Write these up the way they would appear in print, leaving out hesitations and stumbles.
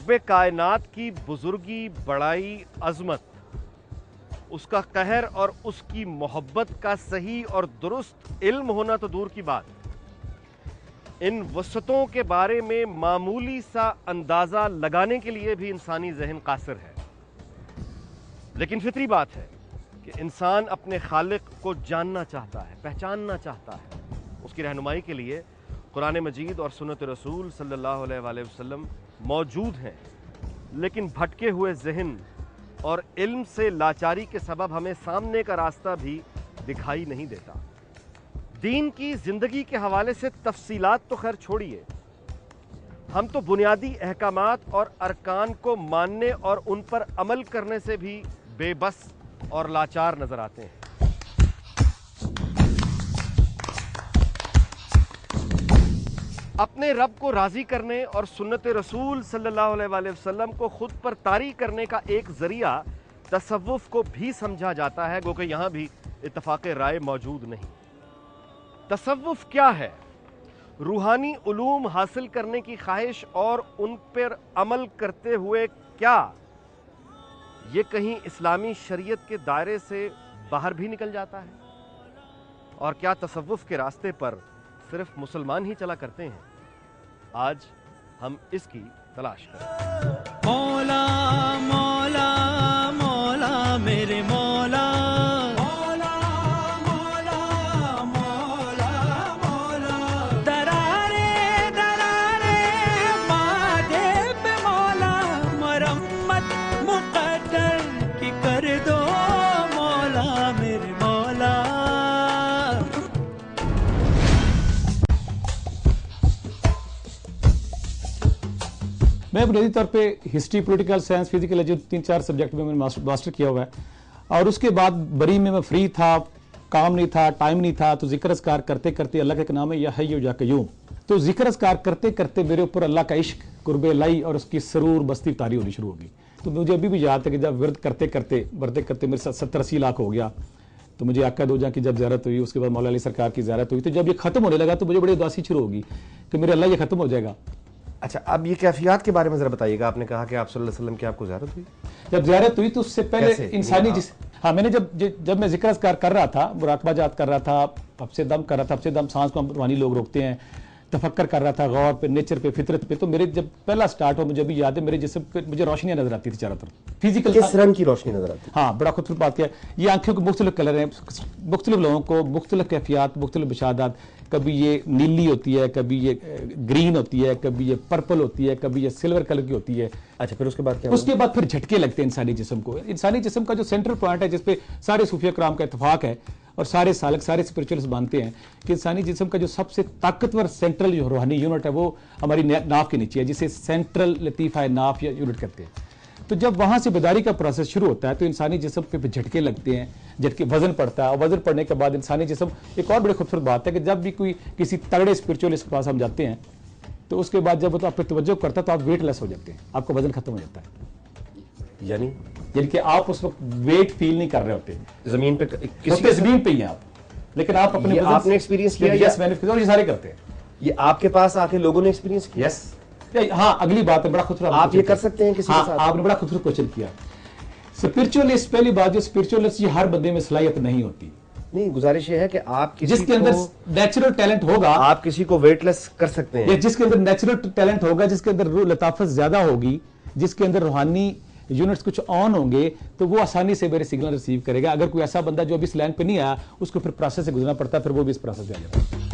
رب کائنات کی بزرگی، بڑائی، عظمت، اس کا قہر اور اس کی محبت کا صحیح اور درست علم ہونا تو دور کی بات، ان وسعتوں کے بارے میں معمولی سا اندازہ لگانے کے لیے بھی انسانی ذہن قاصر ہے۔ لیکن فطری بات ہے کہ انسان اپنے خالق کو جاننا چاہتا ہے، پہچاننا چاہتا ہے۔ اس کی رہنمائی کے لیے قرآن مجید اور سنت رسول صلی اللہ علیہ وآلہ وسلم موجود ہیں، لیکن بھٹکے ہوئے ذہن اور علم سے لاچاری کے سبب ہمیں سامنے کا راستہ بھی دکھائی نہیں دیتا۔ دین کی زندگی کے حوالے سے تفصیلات تو خیر چھوڑیے، ہم تو بنیادی احکامات اور ارکان کو ماننے اور ان پر عمل کرنے سے بھی بے بس اور لاچار نظر آتے ہیں۔ اپنے رب کو راضی کرنے اور سنت رسول صلی اللہ علیہ وآلہ وسلم کو خود پر طاری کرنے کا ایک ذریعہ تصوف کو بھی سمجھا جاتا ہے، گو کہ یہاں بھی اتفاق رائے موجود نہیں۔ تصوف کیا ہے؟ روحانی علوم حاصل کرنے کی خواہش اور ان پر عمل کرتے ہوئے کیا یہ کہیں اسلامی شریعت کے دائرے سے باہر بھی نکل جاتا ہے؟ اور کیا تصوف کے راستے پر صرف مسلمان ہی چلا کرتے ہیں؟ آج ہم اس کی تلاش کریں۔ مولا مولا مولا میرے مولا، مولا مولا مولا مولا، درارے درارے مادے پہ مولا، مرمت مقدر کی کر دو مولا میرے مولا۔ میں بنیادی طور پہ ہسٹری، پولیٹیکل سائنس، فزیکل جو 3-4 سبجیکٹ میں نے ماسٹر کیا ہوا ہے، اور اس کے بعد بری میں فری تھا، کام نہیں تھا، ٹائم نہیں تھا، تو ذکر اذکار کرتے کرتے، اللہ کا ایک نام ہے یا حی یا قیوم، تو ذکر اذکار کرتے کرتے میرے اوپر اللہ کا عشق، قرب الہی اور اس کی سرور بستی طاری ہونی شروع ہوگی۔ تو مجھے ابھی بھی یاد ہے کہ جب ورد کرتے کرتے میرے ساتھ 70-80 لاکھ ہو گیا، تو مجھے آقا دو جہاں کی جب زیارت ہوئی، اس کے بعد مولا علی سرکار کی زیارت ہوئی، تو جب یہ ختم ہونے لگا تو مجھے بڑی اداسی شروع ہوگی کہ میرے اللہ یہ ختم ہو جائے گا۔ اچھا، اب یہ کیفیات کے بارے میں ذرا بتائیے گا۔ آپ نے کہا کہ آپ صلی اللہ علیہ وسلم کی آپ کو زیارت ہوئی؟ جب زیارت ہوئی تو اس سے پہلے انسانی میں نے جب میں ذکر اذکار کر رہا تھا، مراقبہ جات کر رہا تھا، حبس دم کر رہا تھا، حبس دم سانس کو ہم روحانی لوگ روکتے ہیں، تفکر کر رہا تھا غور پہ، نیچر پہ، فطرت پہ، تو میرے جب پہلا سٹارٹ ہو، مجھے ابھی یاد ہے میرے جسم پہ مجھے روشنیاں نظر آتی تھی چاروں طرف، فزیکل۔ کس رنگ کی روشنی نظر آتی؟ ہاں، بڑا خوبصورت بات کیا ہے، یہ آنکھوں کے مختلف کلر ہیں، مختلف لوگوں کو مختلف کیفیات، مختلف بشادات، کبھی یہ نیلی ہوتی ہے، کبھی یہ گرین ہوتی ہے، کبھی یہ پرپل ہوتی ہے، کبھی یہ سلور کلر کی ہوتی ہے۔ اچھا، پھر اس کے بعد کیا؟ اس کے بعد پھر جھٹکے لگتے ہیں انسانی جسم کو۔ انسانی جسم کا جو سینٹرل پوائنٹ ہے، جس پہ سارے صوفیہ کرام کا اتفاق ہے اور سارے سالک، سارے اسپرچوئلس مانتے ہیں کہ انسانی جسم کا جو سب سے طاقتور سینٹرل جو روحانی یونٹ ہے وہ ہماری ناف کے نیچے ہے، جسے سینٹرل لطیفہ ناف یا یونٹ کہتے ہیں۔ تو جب وہاں سے بیداری کا پروسیس شروع ہوتا ہے تو انسانی جسم پہ جھٹکے لگتے ہیں، جھٹکے وزن پڑتا ہے، اور وزن پڑنے کے بعد انسانی جسم، ایک اور بڑی خوبصورت بات ہے کہ جب بھی کوئی کسی تگڑے اسپرچوئلسٹ کے پاس ہم جاتے ہیں تو اس کے بعد جب وہ تو آپ پہ توجہ کرتا ہے تو آپ ویٹ لیس ہو جاتے ہیں، آپ کا وزن ختم ہو جاتا ہے، یعنی کہ آپ اس وقت ویٹ فیل نہیں کر رہے ہوتے، زمین پہ زمین پہ ہی ہیں آپ، لیکن آپ اپنے آپ نے ایکسپیرینس کیا؟ یس، میں نے، اور یہ سارے کرتے ہیں۔ یہ آپ کے پاس آ کے لوگوں نے ایکسپیرینس کیا؟ یس، ہاں، اگلی بات ہے، بڑا خوبصورت، آپ یہ کر سکتے ہیں کسی کے ساتھ؟ آپ نے بڑا خوبصورت کوشچن کیا۔ اسپرچوئلسٹ، پہلی بات جو اسپرچوئلسٹ، یہ ہر بندے میں صلاحیت نہیں ہوتی۔ نہیں، گزارش یہ ہے کہ آپ جس کے اندر نیچرل ٹیلنٹ ہوگا، آپ کسی کو ویٹ لیس کر سکتے ہیں، جس کے اندر نیچرل ٹیلنٹ ہوگا، جس کے اندر روح لطافت زیادہ ہوگی، جس کے اندر روحانی یونٹس کچھ آن ہوں گے، تو وہ آسانی سے میرے سگنل ریسیو کرے گا۔ اگر کوئی ایسا بندہ جو ابھی اس لائن پہ نہیں آیا، اس کو پھر پروسیس سے گزرنا پڑتا ہے، پھر وہ بھی اس پروسیس سے آ جاتا ہے۔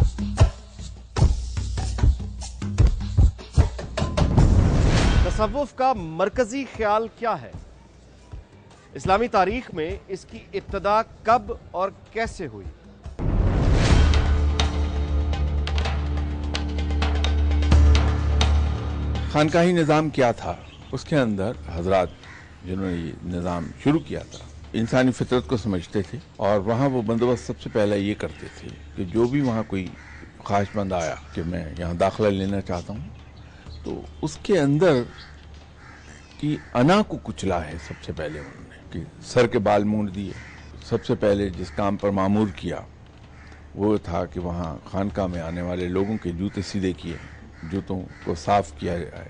تصوف کا مرکزی خیال کیا ہے؟ اسلامی تاریخ میں اس کی ابتدا کب اور کیسے ہوئی؟ خانقاہی نظام کیا تھا؟ اس کے اندر حضرات جنہوں نے یہ نظام شروع کیا تھا انسانی فطرت کو سمجھتے تھے، اور وہاں وہ بندوبست سب سے پہلے یہ کرتے تھے کہ جو بھی وہاں کوئی خواہش مند آیا کہ میں یہاں داخلہ لینا چاہتا ہوں، تو اس کے اندر کی انا کو کچلا ہے سب سے پہلے انہوں نے، کہ سر کے بال مونڈ دیے۔ سب سے پہلے جس کام پر معمور کیا وہ تھا کہ وہاں خانقاہ میں آنے والے لوگوں کے جوتے سیدھے کیے، جوتوں کو صاف کیا جائے،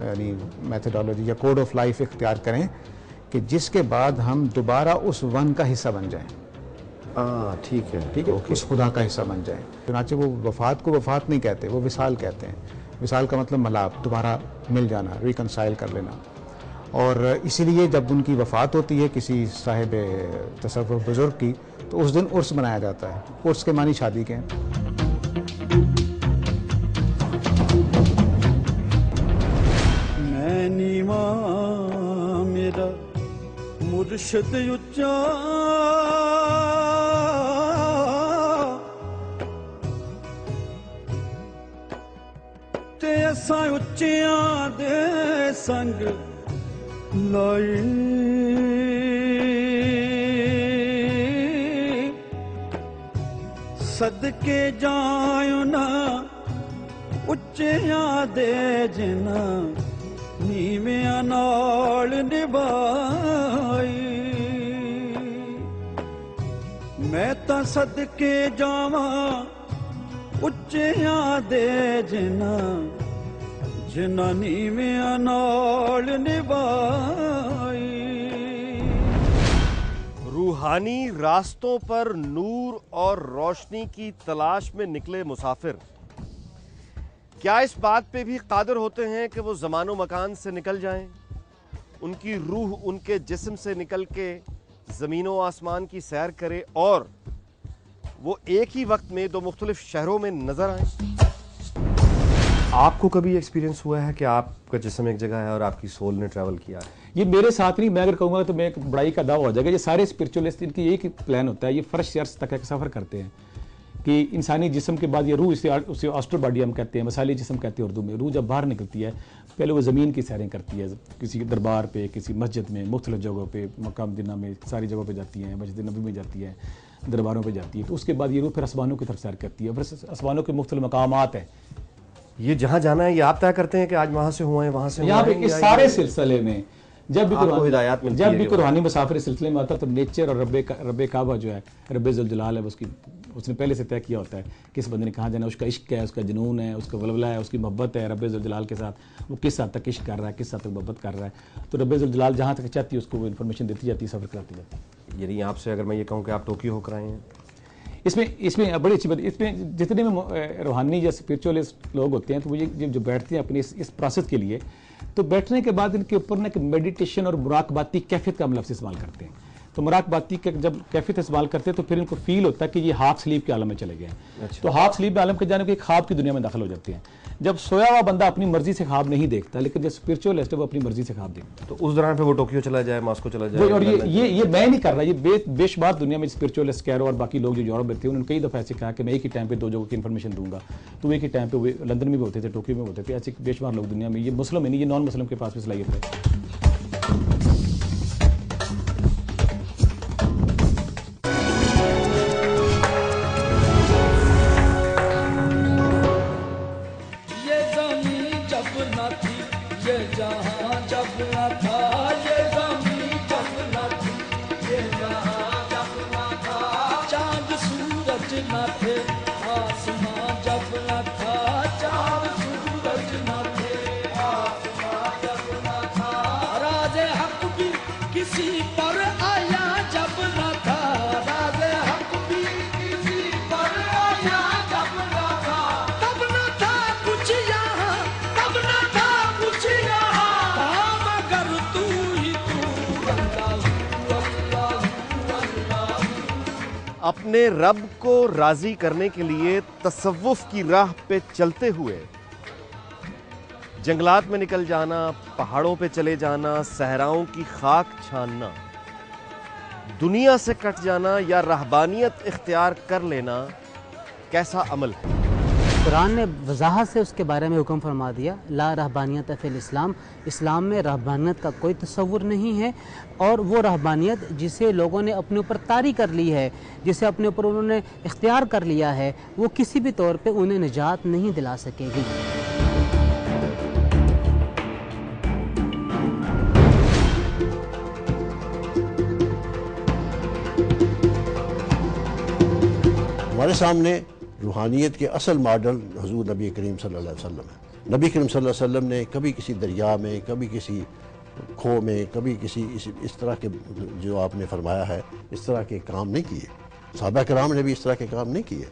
یعنی میتھڈالوجی یا کوڈ آف لائف اختیار کریں کہ جس کے بعد ہم دوبارہ اس ون کا حصہ بن جائیں. ٹھیک ہے ٹھیک ہے, اس خدا کا حصہ بن جائیں. چنانچہ وہ وفات کو وفات نہیں کہتے, وہ وصال کہتے ہیں. وصال کا مطلب ملاپ, دوبارہ مل جانا, ریکنسائل کر لینا. اور اسی لیے جب ان کی وفات ہوتی ہے کسی صاحب تصوف بزرگ کی, تو اس دن عرس منایا جاتا ہے. عرس کے معنی شادی کے ہیں. میں نیما میرا مرشد اچا تے اساں اچیاں دے سنگ لائی صدقے جایوں نا اچیاں دے جنا نیویاں نال نبھائی. میں تا صدقے جاواں اچیاں دے جنا جنا نیویاں نال نبھائی. روحانی راستوں پر نور اور روشنی کی تلاش میں نکلے مسافر کیا اس بات پہ بھی قادر ہوتے ہیں کہ وہ زمان و مکان سے نکل جائیں؟ ان کی روح ان کے جسم سے نکل کے زمین و آسمان کی سیر کرے اور وہ ایک ہی وقت میں دو مختلف شہروں میں نظر آئیں؟ آپ کو کبھی ایکسپیرینس ہوا ہے کہ آپ کا جسم ایک جگہ ہے اور آپ کی سول نے ٹریول کیا ہے؟ یہ میرے ساتھ نہیں, میں اگر کہوں گا تو میں ایک بڑائی کا دعویٰ ہو جائے گا. یہ سارے اسپرچولیسٹ ان کی یہی پلان ہوتا ہے, یہ فرش عرص تک ایک سفر کرتے ہیں کہ انسانی جسم کے بعد یہ روح, اسے آسٹر باڈی ہم کہتے ہیں, مثالی جسم کہتے ہیں اردو میں. روح جب باہر نکلتی ہے پہلے وہ زمین کی سیریں کرتی ہے, کسی دربار پہ, کسی مسجد میں, مختلف جگہوں پہ, مقام مدینہ میں ساری جگہوں پہ جاتی ہیں, مسجد نبی میں جاتی ہے, درباروں پہ جاتی ہے. تو اس کے بعد یہ روح پھر آسمانوں کی طرف سیر کرتی ہے. پھر آسمانوں کے مختلف مقامات ہیں. یہ جہاں جانا ہے یہ آپ طے کرتے ہیں کہ آج وہاں سے ہوا ہے وہاں سے یہاں پہ اس سارے سلسلے میں جب بھی کوئی روحانی مسافر اس سلسلے میں آتا ہے تو نیچر اور رب کعبہ جو ہے, رب ذوالجلال ہے, اس نے پہلے سے طے کیا ہوتا ہے کس بندے نے کہاں جانا ہے, اس کا عشق ہے, اس کا جنون ہے, اس کا ولولہ ہے, اس کی محبت ہے رب ذوالجلال کے ساتھ, وہ کس حد تک عشق کر رہا ہے, کس حد تک محبت کر رہا ہے. تو رب ذوالجلال جہاں تک چاہتی ہے اس کو وہ انفارمیشن دیتی جاتی ہے, سفر کراتی جاتی ہے. یعنی آپ سے اگر میں یہ کہوں کہ آپ ٹوکیو ہو کر آئے ہیں, اس میں بڑی اچھی بات, اس میں جتنے میں روحانی یا اسپرچولیسٹ لوگ ہوتے ہیں تو وہ یہ جو بیٹھتے ہیں اپنی اس پروسیس کے لیے, تو بیٹھنے کے بعد ان کے اوپر نا کہ میڈیٹیشن اور مراقباتی کیفیت کا ہم لفظ استعمال کرتے ہیں. تو مراقباتی کے جب کیفیت استعمال کرتے ہیں تو پھر ان کو فیل ہوتا ہے کہ یہ ہاف سلیپ کے عالم میں چلے گئے ہیں. تو ہاف سلیپ کے عالم کے جانے کے ایک خواب کی دنیا میں داخل ہو جاتے ہیں. جب سویا ہوا بندہ اپنی مرضی سے خواب نہیں دیکھتا, لیکن جو اسپرچولیسٹ ہے وہ اپنی مرضی سے خواب دیکھتا ہے. تو اس دوران پہ وہ ٹوکیو چلا جائے, ماسکو چلا جائے, اور یہ میں نہیں کر رہا, یہ بے شمار دنیا میں اسپرچولیسٹ کہہ رہا اور باقی لوگ جو یورپ میں تھے انہوں نے کئی دفعہ ایسے کہا کہ میں ایک ہی ٹائم پہ دو جگہوں کی انفارمیشن دوں گا. تو ایک ہی ٹائم پہ وہ لندن میں بھی ہوتے تھے, ٹوکیو میں ہوتے تھے, ایسے بے شمار لوگ دنیا میں, یہ مسلم ہے نہیں, یہ نان مسلم کے پاس بھی صلاحیت ہے. اپنے رب کو راضی کرنے کے لیے تصوف کی راہ پہ چلتے ہوئے جنگلات میں نکل جانا, پہاڑوں پہ چلے جانا, صحراؤں کی خاک چھاننا, دنیا سے کٹ جانا یا رہبانیت اختیار کر لینا کیسا عمل ہے؟ قرآن نے وضاحت سے اس کے بارے میں حکم فرما دیا, لا رہبانیت فی الاسلام, اسلام میں رہبانیت کا کوئی تصور نہیں ہے. اور وہ رہبانیت جسے لوگوں نے اپنے اوپر طاری کر لی ہے, جسے اپنے اوپر انہوں نے اختیار کر لیا ہے, وہ کسی بھی طور پہ انہیں نجات نہیں دلا سکے گی. ہمارے سامنے روحانیت کے اصل ماڈل حضور نبی کریم صلی اللہ علیہ وسلم ہے. نبی کریم صلی اللہ علیہ وسلم نے کبھی کسی دریا میں، کبھی کسی کھو میں، کبھی کسی اس طرح کے جو آپ نے فرمایا ہے اس طرح کے کام نہیں کیے. صحابہ کرام نے بھی اس طرح کے کام نہیں کیے.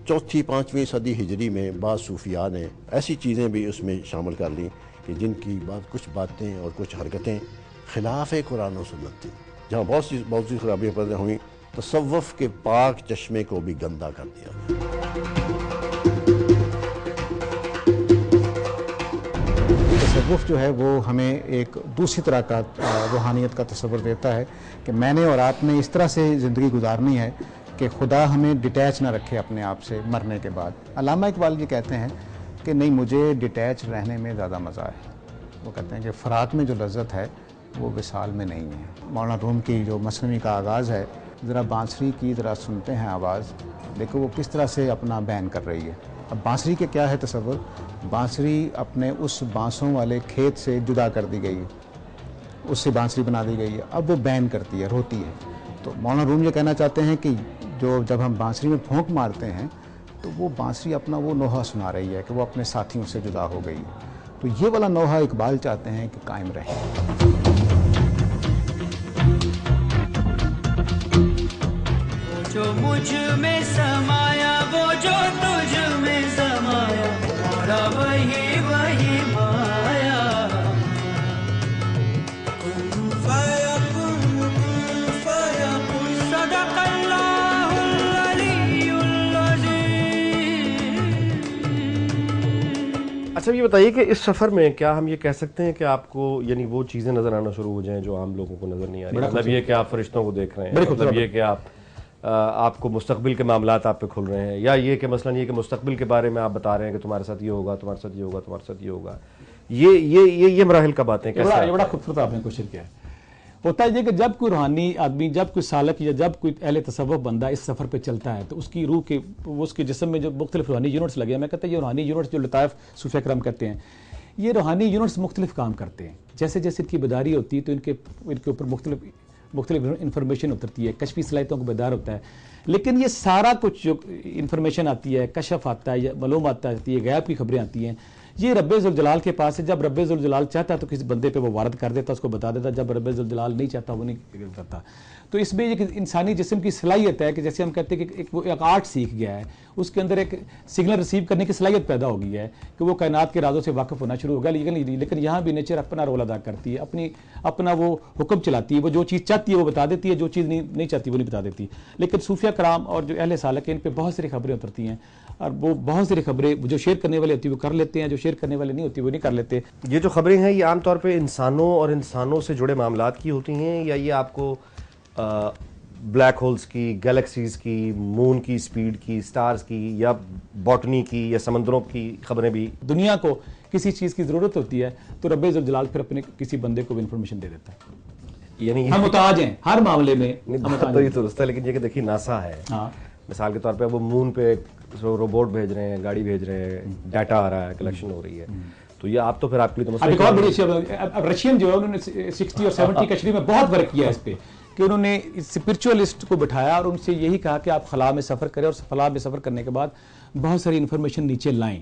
4-5ویں صدی ہجری میں بعض صوفیاء نے ایسی چیزیں بھی اس میں شامل کر لیں کہ جن کی کچھ باتیں اور کچھ حرکتیں خلاف قرآن و سنت تھیں. جہاں بہت سی خرابیاں پیدا ہوئیں، تصوف کے پاک چشمے کو بھی گندا کر دیا. تصوف جو ہے وہ ہمیں ایک دوسری طرح کا روحانیت کا تصور دیتا ہے کہ میں نے اور آپ نے اس طرح سے زندگی گزارنی ہے کہ خدا ہمیں ڈیٹیچ نہ رکھے اپنے آپ سے مرنے کے بعد. علامہ اقبال جی کہتے ہیں کہ نہیں، مجھے ڈیٹیچ رہنے میں زیادہ مزہ ہے. وہ کہتے ہیں کہ فراق میں جو لذت ہے وہ وصال میں نہیں ہے. مولانا روم کی جو مثنوی کا آغاز ہے، ذرا بانسری کی ذرا سنتے ہیں آواز، دیکھو وہ کس طرح سے اپنا بیان کر رہی ہے. اب بانسری کے کیا ہے تصور؟ بانسری اپنے اس بانسوں والے کھیت سے جدا کر دی گئی ہے، اس سے بانسری بنا دی گئی ہے. اب وہ بیان کرتی ہے، روتی ہے. تو مولانا روم یہ کہنا چاہتے ہیں کہ جب ہم بانسری میں پھونک مارتے ہیں تو وہ بانسری اپنا وہ نوحہ سنا رہی ہے کہ وہ اپنے ساتھیوں سے جدا ہو گئی ہے. تو یہ والا نوحہ اقبال چاہتے ہیں کہ قائم رہے. جو مجھ میں سمایا وہ جو تجھ میں سمایا، اور وہی مایا. کن فیکن صدق اللہ العلی العظیم. اچھا یہ بتائیے کہ اس سفر میں کیا ہم یہ کہہ سکتے ہیں کہ آپ کو یعنی وہ چیزیں نظر آنا شروع ہو جائیں جو عام لوگوں کو نظر نہیں آ رہی؟ مطلب یہ کہ آپ فرشتوں کو دیکھ رہے ہیں، مطلب یہ کہ آپ کو مستقبل کے معاملات آپ پہ کھل رہے ہیں، یا یہ کہ مثلا یہ کہ مستقبل کے بارے میں آپ بتا رہے ہیں کہ تمہارے ساتھ یہ ہوگا، تمہارے ساتھ یہ ہوگا، تمہارے ساتھ یہ ہوگا. یہ مراحل کب آتے ہیں؟ کیسے؟ یہ بڑا خوبصورت آپ نے کوشش کیا ہے. ہوتا ہے یہ کہ جب کوئی روحانی آدمی، جب کوئی سالک یا جب کوئی اہل تصوف بندہ اس سفر پہ چلتا ہے تو اس کی روح کے، اس کے جسم میں جو مختلف روحانی یونٹس لگے ہیں، میں کہتا ہوں یہ روحانی یونٹس جو لطائف صوفیہ کرام کہتے ہیں، یہ روحانی یونٹس مختلف کام کرتے ہیں. جیسے جیسے ان کی بیداری ہوتی ہے تو ان کے اوپر مختلف انفارمیشن اترتی ہے، کشفی صلاحیتوں کو بیدار ہوتا ہے. لیکن یہ سارا کچھ جو انفارمیشن آتی ہے، کشف آتا ہے یا معلومات آتی ہے، غیب کی خبریں آتی ہیں، یہ رب ذوالجلال کے پاس ہے. جب رب ذوالجلال چاہتا ہے تو کسی بندے پہ وہ وارد کر دیتا، اس کو بتا دیتا. جب رب ذوالجلال نہیں چاہتا وہ نہیں کرتا. تو اس میں ایک انسانی جسم کی صلاحیت ہے کہ جیسے ہم کہتے ہیں کہ وہ ایک آرٹ سیکھ گیا ہے، اس کے اندر ایک سگنل ریسیو کرنے کی صلاحیت پیدا ہو گئی ہے کہ وہ کائنات کے رازوں سے واقف ہونا شروع ہو گیا. لیکن یہاں بھی نیچر اپنا رول ادا کرتی ہے، اپنا وہ حکم چلاتی ہے. وہ جو چیز چاہتی ہے وہ بتا دیتی ہے، جو چیز نہیں چاہتی وہ نہیں بتا دیتی. لیکن صوفیہ کرام اور جو اہل سالک ہیں ان پہ بہت ساری خبریں اترتی ہیں، اور وہ بہت ساری خبریں جو شیئر کرنے والے ہوتی ہیں وہ کر لیتے ہیں، جو شیئر کرنے والے نہیں ہوتی وہ نہیں کر لیتے. یہ جو خبریں ہیں یہ عام طور پہ انسانوں اور انسانوں سے جڑے معاملات کی ہوتی ہیں، یا یہ آپ کو بلیک ہولز کی، گیلیکسیز کی، مون کی سپیڈ کی، سٹارز کی، یا باٹنی کی، یا سمندروں کی خبریں بھی؟ دنیا کو کسی چیز کی ضرورت ہوتی ہے تو رب ذوالجلال پھر اپنے کسی بندے کو انفارمیشن دے دیتا ہے. یعنی ہم محتاج ہیں ہر معاملے میں. تو یہ درست ہے، لیکن یہ کہ دیکھیے ناسا ہے، مثال کے طور پہ وہ مون پہ روبوٹ بھیج رہے ہیں، گاڑی بھیج رہے ہیں، ڈیٹا آ رہا ہے، کلیکشن ہو رہی ہے. تو یہ آپ تو پھر آپ کے لیے ایک اور بڑی اچھی رشین جو ہے انہوں نے 60 اور 70 کی کشری میں بہت ورک کیا اس پہ کہ انہوں نے اسپرچوئلسٹ کو بٹھایا اور ان سے یہی کہا کہ آپ خلا میں سفر کریں، اور خلا میں سفر کرنے کے بعد بہت ساری انفارمیشن نیچے لائیں،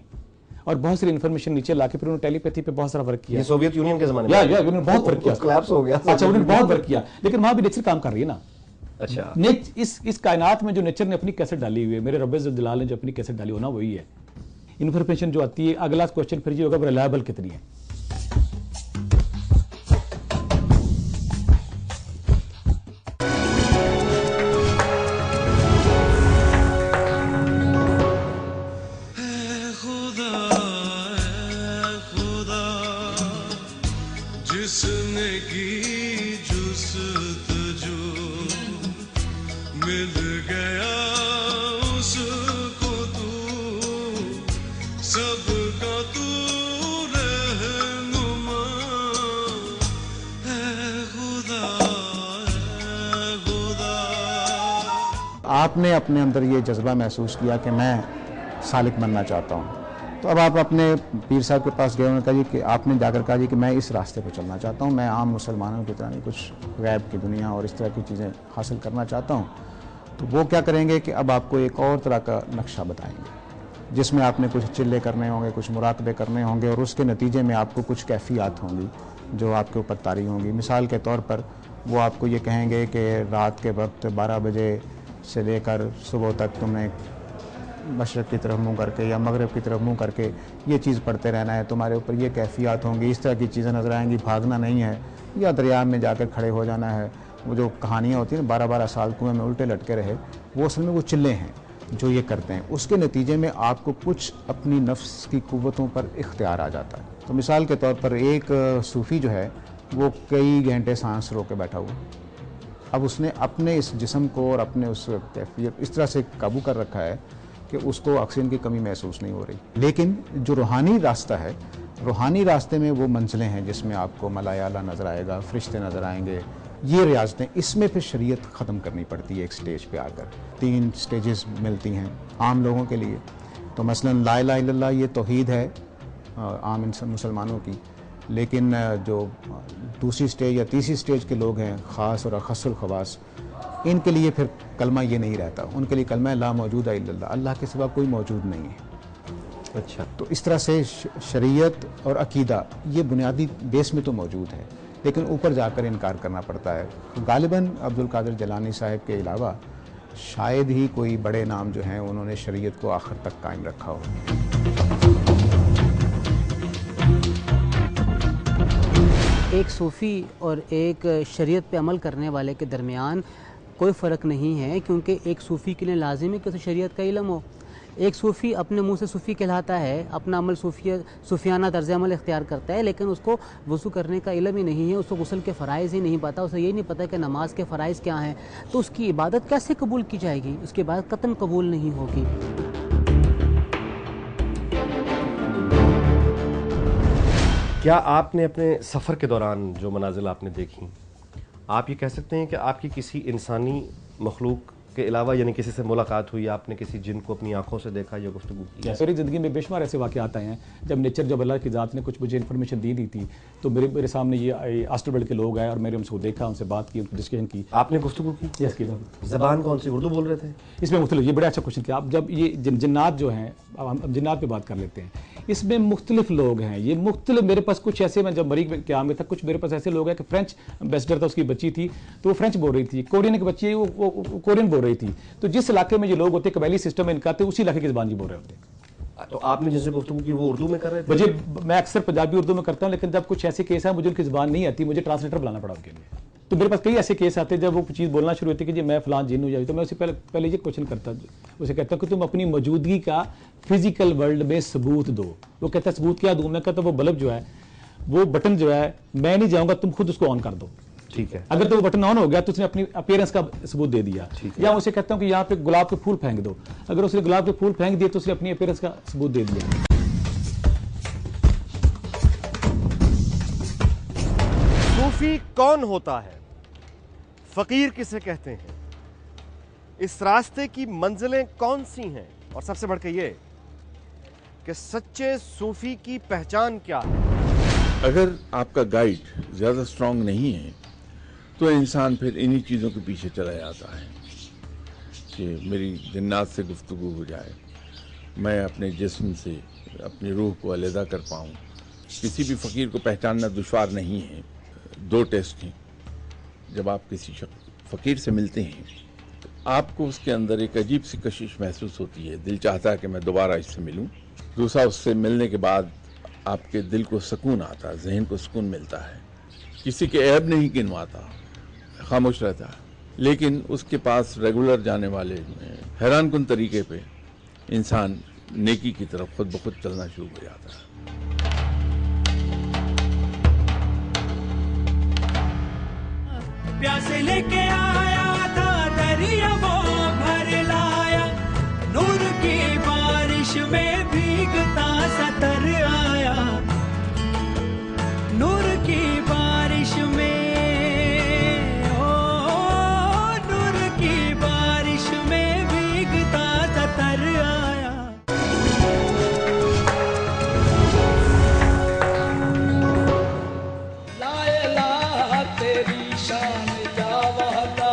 اور بہت ساری انفارمیشن نیچے لا کے پھر انہوں نے ٹیلی پیتھی پہ بہت سارا ورک کیا. یہ سوویت یونین کے زمانے میں انہوں نے بہت ورک کیا، کلیپس ہو گیا. اچھا انہوں نے بہت ورک کیا، لیکن وہاں بھی نیچر کام کر رہی ہے نا. اچھا اس کائنات میں جو نیچر نے اپنی کیسٹ ڈالی ہوئی ہے، میرے رب ذوالجلال نے جو اپنی کیسٹ ڈالی ہونا وہی ہے. انفارمیشن جو آتی ہے، اگلا کوشچن پھر یہ ہوگا ریلائبل کتنی ہے. جس نے کی جستجو مل گیا اس کو تو سب کا تو رہنما ہے خدا ہے خدا. آپ نے اپنے اندر یہ جذبہ محسوس کیا کہ میں سالک بننا چاہتا ہوں، تو اب آپ اپنے پیر صاحب کے پاس گئے، انہوں نے کہا جی کہ آپ نے جا کر کہا جی کہ میں اس راستے پہ چلنا چاہتا ہوں، میں عام مسلمانوں کی طرح نہیں، کچھ غیب کی دنیا اور اس طرح کی چیزیں حاصل کرنا چاہتا ہوں. تو وہ کیا کریں گے کہ اب آپ کو ایک اور طرح کا نقشہ بتائیں گے. جس میں آپ نے کچھ چلے کرنے ہوں گے, کچھ مراقبے کرنے ہوں گے, اور اس کے نتیجے میں آپ کو کچھ کیفیات ہوں گی جو آپ کے اوپر طاری ہوں گی. مثال کے طور پر وہ آپ کو یہ کہیں گے کہ رات کے وقت 12 بجے سے لے کر صبح تک تم نے مشرق کی طرف منہ کر کے یا مغرب کی طرف منہ کر کے یہ چیز پڑھتے رہنا ہے, تمہارے اوپر یہ کیفیات ہوں گی, اس طرح کی چیزیں نظر آئیں گی, بھاگنا نہیں ہے یا دریا میں جا کر کھڑے ہو جانا ہے. وہ جو کہانیاں ہوتی ہیں 12 سال کنویں میں الٹے لٹکے رہے, وہ اصل میں وہ چلے ہیں جو یہ کرتے ہیں. اس کے نتیجے میں آپ کو کچھ اپنی نفس کی قوتوں پر اختیار آ جاتا ہے. تو مثال کے طور پر ایک صوفی جو ہے وہ کئی گھنٹے سانس رو کے بیٹھا ہوا, اب اس نے اپنے اس جسم کو اور اپنے اس کیفیت اس طرح سے قابو کر رکھا ہے کہ اس کو آکسیجن کی کمی محسوس نہیں ہو رہی. لیکن جو روحانی راستہ ہے, روحانی راستے میں وہ منزلیں ہیں جس میں آپ کو ملائے اعلیٰ نظر آئے گا, فرشتے نظر آئیں گے, یہ ریاضتیں, اس میں پھر شریعت ختم کرنی پڑتی ہے ایک سٹیج پہ آ کر. 3 سٹیجز ملتی ہیں عام لوگوں کے لیے. تو مثلا لا الہ الا اللہ یہ توحید ہے عام مسلمانوں کی, لیکن جو دوسری سٹیج یا تیسری سٹیج کے لوگ ہیں, خاص اور اخص الخواص, ان کے لیے پھر کلمہ یہ نہیں رہتا. ان کے لیے کلمہ لا موجود الا اللہ, اللہ کے سوا کوئی موجود نہیں ہے. اچھا, تو اس طرح سے شریعت اور عقیدہ یہ بنیادی بیس میں تو موجود ہے, لیکن اوپر جا کر انکار کرنا پڑتا ہے. غالباً عبد القادر جیلانی صاحب کے علاوہ شاید ہی کوئی بڑے نام جو ہیں انہوں نے شریعت کو آخر تک قائم رکھا ہو. ایک صوفی اور ایک شریعت پہ عمل کرنے والے کے درمیان کوئی فرق نہیں ہے, کیونکہ ایک صوفی کے لیے لازم ہے کہ اسے شریعت کا علم ہو. ایک صوفی اپنے منہ سے صوفی کہلاتا ہے, اپنا عمل صوفیانہ طرز عمل اختیار کرتا ہے, لیکن اس کو وضو کرنے کا علم ہی نہیں ہے, اس کو غسل کے فرائض ہی نہیں پتہ, اسے یہ نہیں پتہ کہ نماز کے فرائض کیا ہیں. تو اس کی عبادت کیسے قبول کی جائے گی؟ اس کی عبادت قطعاً قبول نہیں ہوگی. کیا آپ نے اپنے سفر کے دوران جو مناظر آپ نے دیکھی, آپ یہ کہہ سکتے ہیں کہ آپ کی کسی انسانی مخلوق کے علاوہ, یعنی کسی سے ملاقات ہوئی, آپ نے کسی جن کو اپنی آنکھوں سے دیکھا یا گفتگو کی؟ میری زندگی میں بے شمار ایسے واقعات آئے ہیں جب اللہ کی ذات نے کچھ مجھے انفارمیشن دی تھی, تو میرے سامنے یہ آسٹر ورلڈ کے لوگ آئے اور میں نے ان سے دیکھا, ان سے بات کی, ان کو ڈسکشن کی. آپ نے گفتگو کی؟ یس کی. زبان کون سی, اردو بول رہے تھے؟ اس میں مختلف, یہ بڑا اچھا کوشچن کیا آپ. جب یہ جنات جو ہیں, ہم جنات پہ بات کر لیتے ہیں, اس میں مختلف لوگ ہیں, یہ مختلف. میرے پاس کچھ ایسے, میں جب مریخ کے عام میں تھا, کچھ میرے پاس ایسے لوگ ہیں کہ فرینچ امبیسڈر تھا, اس کی بچی تھی تو وہ فرینچ بول رہی تھی, کورین کی بچی وہ کورین بول رہی تھی. تو جس علاقے میں یہ لوگ ہوتے, قبائلی سسٹم میں ان کا, اسی علاقے کی زبان جی بول رہے ہوتے. تو آپ نے جن سے گفتگو کی وہ اردو میں کر رہے تھے؟ مجھے, میں اکثر پنجابی اردو میں کرتا ہوں, لیکن جب کچھ ایسے کیس ہیں مجھے ان کی زبان نہیں آتی, مجھے ٹرانسلیٹر بلانا پڑا ان کے لیے. تو میرے پاس کئی ایسے کیس آتے ہیں جب وہ چیز بولنا شروع ہوتی ہے کہ جی میں فلان جن ہو جاؤں, تو میں اسے پہلے یہ کوشچن کرتا, اسے کہتا ہوں کہ تم اپنی موجودگی کا فزیکل ورلڈ میں ثبوت دو. وہ کہتا ہے ثبوت کیا دوں؟ میں کہتا ہوں وہ بلب جو ہے, وہ بٹن جو ہے, میں نہیں جاؤں گا, تم خود اس کو آن کر دو. ٹھیک ہے, اگر تو وہ بٹن آن ہو گیا تو اس نے اپنی اپیرنس کا ثبوت دے دیا. یا اسے کہتا ہوں کہ یہاں پہ گلاب کے پھول پھینک دو, اگر اس نے گلاب کے پھول پھینک دیے تو اس نے اپنی اپیرنس کا ثبوت دے دیا. صوفی کون ہوتا ہے, فقیر کسے کہتے ہیں, اس راستے کی منزلیں کون سی ہیں, اور سب سے بڑھ کے یہ کہ سچے صوفی کی پہچان کیا ہے؟ اگر آپ کا گائیڈ زیادہ سٹرونگ نہیں ہے تو انسان پھر انہی چیزوں کے پیچھے چلا جاتا ہے کہ میری جنات سے گفتگو ہو جائے, میں اپنے جسم سے اپنی روح کو علیحدہ کر پاؤں. کسی بھی فقیر کو پہچاننا دشوار نہیں ہے. 2 ٹیسٹ ہیں. جب آپ کسی فقیر سے ملتے ہیں تو آپ کو اس کے اندر ایک عجیب سی کشش محسوس ہوتی ہے, دل چاہتا ہے کہ میں دوبارہ اس سے ملوں. دوسرا, اس سے ملنے کے بعد آپ کے دل کو سکون آتا ہے, ذہن کو سکون ملتا ہے. کسی کے عیب نہیں گنواتا, خاموش رہتا ہے, لیکن اس کے پاس ریگولر جانے والے حیران کن طریقے پہ انسان نیکی کی طرف خود بخود چلنا شروع ہو جاتا ہے. پیاسے لے کے آیا تھا دریا وہ بھر لایا, نور کی بارش میں بھیگتا ستر آیا, نور کی بارش میں, او نور کی بارش میں بھیگتا ستر آیا. لا الہ تیری شان یا وحدہ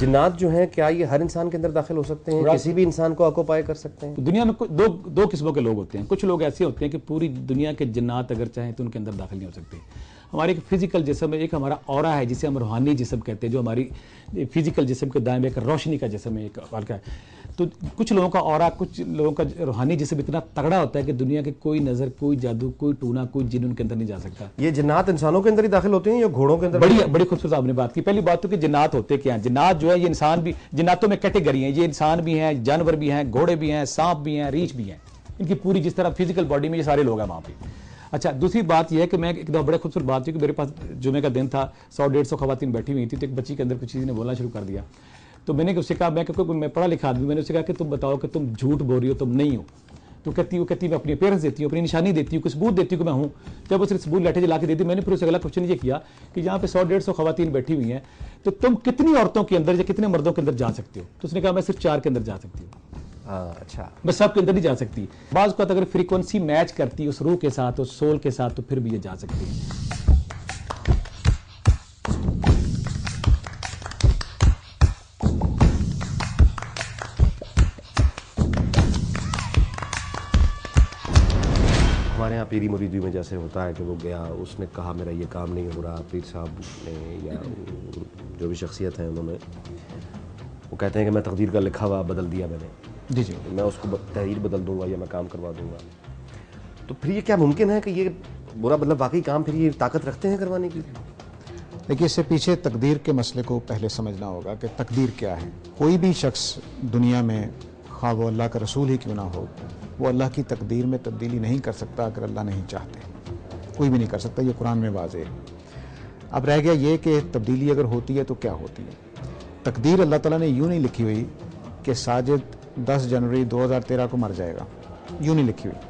جنات جو ہیں کیا یہ ہر انسان کے اندر داخل ہو سکتے ہیں؟ کسی بھی انسان کو آکوپائی کر سکتے ہیں؟ دنیا میں دو قسموں کے لوگ ہوتے ہیں. کچھ لوگ ایسے ہوتے ہیں کہ پوری دنیا کے جنات اگر چاہیں تو ان کے اندر داخل نہیں ہو سکتے. ہمارے ایک فزیکل جسم ہے, ایک ہمارا اورا ہے جسے ہم روحانی جسم کہتے ہیں, جو ہماری فزیکل جسم کے دائیں ایک روشنی کا جسم ہے, ایک ہلکا ہے. تو کچھ لوگوں کا اورا, کچھ لوگوں کا روحانی جسم اتنا تگڑا ہوتا ہے کہ دنیا کے کوئی نظر, کوئی جادو, کوئی ٹونا, کوئی جن ان کے اندر نہیں جا سکتا. یہ جنات انسانوں کے اندر ہی داخل ہوتے ہیں یا گھوڑوں کے اندر؟ بڑی خوبصورت آپ نے بات کی. پہلی بات تو کہ جنات ہوتے کیا ہیں. جنات جو ہے یہ انسان بھی, جناتوں میں کیٹیگری ہیں, یہ انسان بھی ہیں, جانور بھی ہیں, گھوڑے بھی ہیں, سانپ بھی ہیں, ریچھ بھی ہیں. ان کی پوری جس طرح فزیکل باڈی میں یہ سارے لوگ ہیں وہاں پہ. اچھا, دوسری بات یہ ہے کہ میں ایک دفعہ بڑے خوبصورت بات تھی کہ میرے پاس جمعے کا دن تھا, 100-150 خواتین بیٹھی ہوئی تھی, تو ایک بچی کے اندر کچھ چیز نے بولنا شروع کر دیا. تو میں نے اس سے کہا, میں پڑھا لکھا آدمی, میں نے اس سے کہا کہ تم بتاؤ کہ تم جھوٹ بول رہی ہو, تم نہیں ہو. تو کہتی میں اپنی اپیرنس دیتی ہوں, اپنی نشانی دیتی ہوں, کوئی ثبوت دیتی ہوں کہ میں ہوں. جب اس نے ثبوت لیٹر جلا کے دے دی, میں نے پھر اس سے اگلا کوشچن یہ کیا کہ یہاں پہ 100-150 خواتین بیٹھی ہوئی ہیں, تو تم کتنی عورتوں کے اندر یا کتنے مردوں کے اندر جا سکتے ہو؟ تو اس نے کہا میں صرف 4 کے اندر جا سکتی ہوں. اچھا, میں سب کے اندر نہیں جا سکتی. بعض اوقات اگر فریکوینسی میچ کرتی اس روح کے ساتھ, اس سول کے ساتھ, تو پھر بھی یہ جا سکتی ہے. ہمارے یہاں پیری مریدی میں جیسے ہوتا ہے کہ وہ گیا, اس نے کہا میرا یہ کام نہیں ہو رہا, پیر صاحب نے یا جو بھی شخصیت ہیں انہوں نے, وہ کہتے ہیں کہ میں تقدیر کا لکھا ہوا بدل دیا میں نے, جی میں اس کو تحریر بدل دوں گا یا میں کام کروا دوں گا. تو پھر یہ کیا ممکن ہے کہ یہ برا مطلب واقعی کام پھر یہ طاقت رکھتے ہیں کروانے کی؟ دیکھیے, اس سے پیچھے تقدیر کے مسئلے کو پہلے سمجھنا ہوگا کہ تقدیر کیا ہے. کوئی بھی شخص دنیا میں, خواہ وہ اللہ کا رسول ہی کیوں نہ ہو, وہ اللہ کی تقدیر میں تبدیلی نہیں کر سکتا اگر اللہ نہیں چاہتے. کوئی بھی نہیں کر سکتا, یہ قرآن میں واضح ہے. اب رہ گیا یہ کہ تبدیلی اگر ہوتی ہے تو کیا ہوتی ہے. تقدیر اللہ تعالیٰ نے یوں نہیں لکھی ہوئی کہ ساجد 10 جنوری 2013 کو مر جائے گا, یوں نہیں لکھی ہوئی.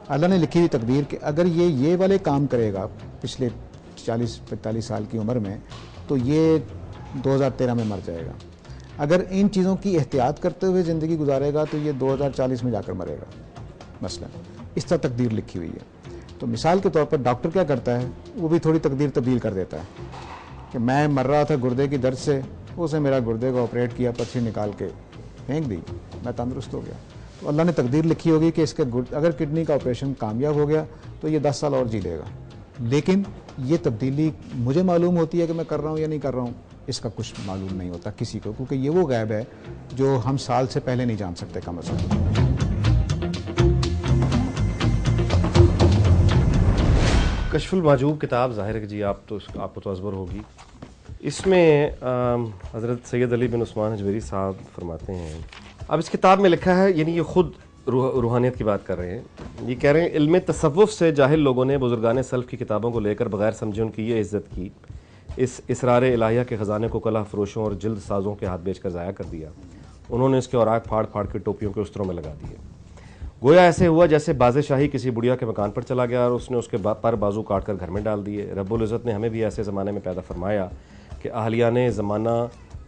اللہ نے لکھی ہوئی تقدیر کہ اگر یہ والے کام کرے گا پچھلے 40-45 سال کی عمر میں, تو یہ 2013 میں مر جائے گا. اگر ان چیزوں کی احتیاط کرتے ہوئے زندگی گزارے گا تو یہ 2040 میں جا کر مرے گا مثلا. اس طرح تقدیر لکھی ہوئی ہے. تو مثال کے طور پر ڈاکٹر کیا کرتا ہے, وہ بھی تھوڑی تقدیر تبدیل کر دیتا ہے کہ میں مر رہا تھا گردے کی درد سے, اس نے میرا گردے کو آپریٹ کیا, پرچی نکال کے پھینک دی, میں تندرست ہو گیا. تو اللہ نے تقدیر لکھی ہوگی کہ اس کے اگر کڈنی کا آپریشن کامیاب ہو گیا تو یہ 10 سال اور جی لے گا. لیکن یہ تبدیلی مجھے معلوم ہوتی ہے کہ میں کر رہا ہوں یا نہیں کر رہا ہوں, اس کا کچھ معلوم نہیں ہوتا کسی کو, کیونکہ یہ وہ غیب ہے جو ہم سال سے پہلے نہیں جان سکتے کم از کم. کشف المحجوب کتاب ظاہر ہے کہ جی آپ کو تو ازبر ہوگی. اس میں حضرت سید علی بن عثمان حجویری صاحب فرماتے ہیں, اب اس کتاب میں لکھا ہے, یعنی یہ خود روحانیت کی بات کر رہے ہیں, یہ کہہ رہے ہیں علم تصوف سے جاہل لوگوں نے بزرگان سلف کی کتابوں کو لے کر بغیر سمجھے ان کی یہ عزت کی, اس اسرار الہیہ کے خزانے کو کلہ فروشوں اور جلد سازوں کے ہاتھ بیچ کر ضائع کر دیا. انہوں نے اس کے اوراق پھاڑ پھاڑ کے ٹوپیوں کے استروں میں لگا دیے. گویا ایسے ہوا جیسے باز شاہی کسی بڑھیا کے مکان پر چلا گیا اور اس نے اس کے پر بازو کاٹ کر گھر میں ڈال دیے. رب العزت نے ہمیں بھی ایسے زمانے میں پیدا فرمایا کہ اہلیان زمانہ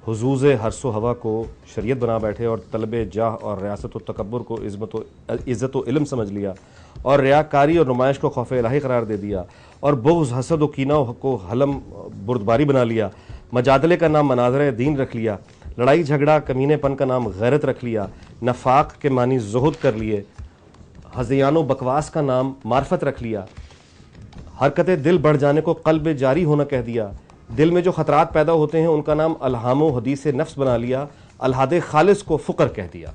حظوظ حرس و ہوا کو شریعت بنا بیٹھے اور طلب جاہ اور ریاست و تکبر کو عزت و علم سمجھ لیا اور ریاکاری اور نمائش کو خوف الہی قرار دے دیا اور بغض حسد و کینہ کو حلم بردباری بنا لیا. مجادلے کا نام مناظر دین رکھ لیا, لڑائی جھگڑا کمینے پن کا نام غیرت رکھ لیا, نفاق کے معنی زہد کر لیے, ہذیان و بکواس کا نام معرفت رکھ لیا, حرکت دل بڑھ جانے کو قلب جاری ہونا کہہ دیا, دل میں جو خطرات پیدا ہوتے ہیں ان کا نام الہام و حدیث نفس بنا لیا, الہاد خالص کو فقر کہہ دیا.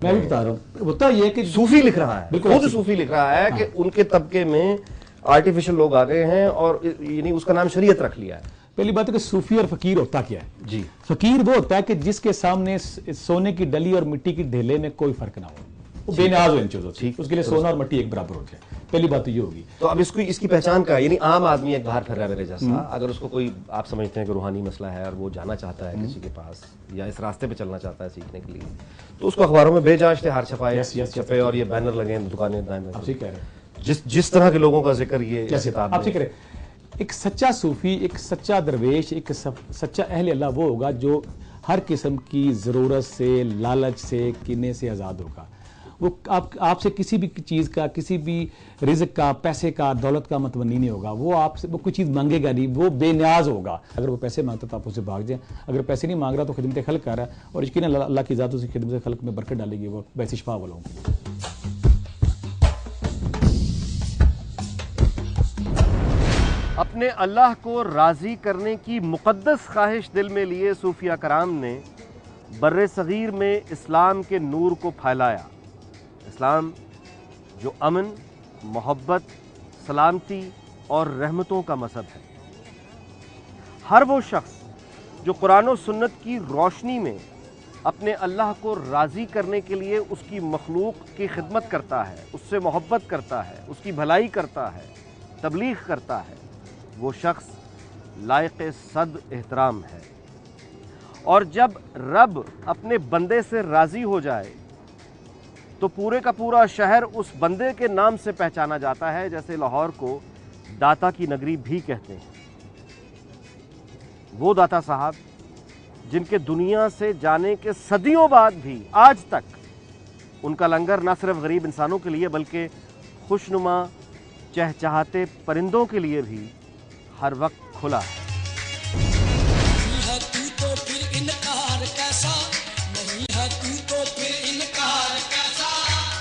میں بھی بتا رہا ہوں, ہوتا یہ کہ صوفی لکھ رہا ہے, خود صوفی لکھ رہا ہے کہ ان کے طبقے میں آرٹیفیشل لوگ آ گئے ہیں اور یعنی اس کا نام شریعت رکھ لیا ہے. پہلی بات ہے کہ صوفی اور فقیر ہوتا کیا ہے. جی, فقیر وہ ہوتا ہے کہ جس کے سامنے سونے کی ڈلی اور مٹی کی ڈھیلے میں کوئی فرق نہ ہو, وہ بے نیاز ہو ان چیزوں سے, اس کے لیے سونا اور مٹی ایک برابر ہو جائے. پہلی بات تو یہ ہوگی. تو اب اس کی پہچان کا, یعنی عام آدمی ایک باہر پھر رہا ہے میرے جیسا, اگر اس کو کوئی آپ سمجھتے ہیں کہ روحانی مسئلہ ہے اور وہ جانا چاہتا ہے کسی کے پاس یا اس راستے پہ چلنا چاہتا ہے سیکھنے کے لیے, تو اس کو اخباروں میں بے جا اشتہار چھپے اور یہ بینر لگے دکانیں دائیں. آپ سے کہہ رہے ہیں جس طرح کے لوگوں کا ذکر یہ کتاب آپ سے کرے, ایک سچا صوفی, ایک سچا درویش, ایک سچا اہل اللہ وہ ہوگا جو ہر قسم کی ضرورت سے, لالچ سے, کینے سے آزاد ہوگا. وہ آپ سے کسی بھی چیز کا, کسی بھی رزق کا, پیسے کا, دولت کا متمنی نہیں ہوگا. وہ آپ سے وہ کوئی چیز مانگے گا نہیں, وہ بے نیاز ہوگا. اگر وہ پیسے مانگتا تو آپ اسے بھاگ جائیں, اگر پیسے نہیں مانگ رہا تو خدمت خلق کر رہا ہے, اور یقیناً اللہ کی ذات اس کی خدمت خلق میں برکت ڈالے گی, وہ ویسے شفا والوں کو. اپنے اللہ کو راضی کرنے کی مقدس خواہش دل میں لیے صوفیہ کرام نے بر صغیر میں اسلام کے نور کو پھیلایا. اسلام جو امن, محبت, سلامتی اور رحمتوں کا مذہب ہے. ہر وہ شخص جو قرآن و سنت کی روشنی میں اپنے اللہ کو راضی کرنے کے لیے اس کی مخلوق کی خدمت کرتا ہے, اس سے محبت کرتا ہے, اس کی بھلائی کرتا ہے, تبلیغ کرتا ہے, وہ شخص لائق صد احترام ہے. اور جب رب اپنے بندے سے راضی ہو جائے تو پورے کا پورا شہر اس بندے کے نام سے پہچانا جاتا ہے, جیسے لاہور کو داتا کی نگری بھی کہتے ہیں. وہ داتا صاحب جن کے دنیا سے جانے کے صدیوں بعد بھی آج تک ان کا لنگر نہ صرف غریب انسانوں کے لیے بلکہ خوشنما چہچہاتے پرندوں کے لیے بھی ہر وقت کھلا ہے. نہیں ہے تو پھر انکار کیسا, نہیں ہے تو پھر انکار کیسا,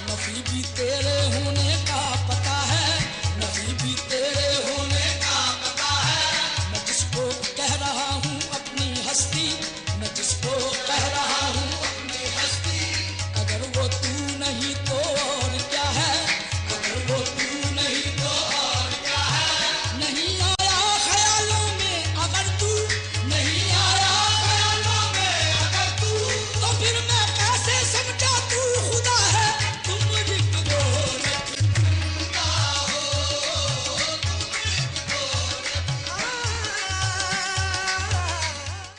نفی بھی تیرے ہونے کا پتا ہے, نفی بھی تیرے ہونے کا پتا ہے. میں جس کو کہہ رہا ہوں اپنی ہستی, میں جس کو کہہ رہا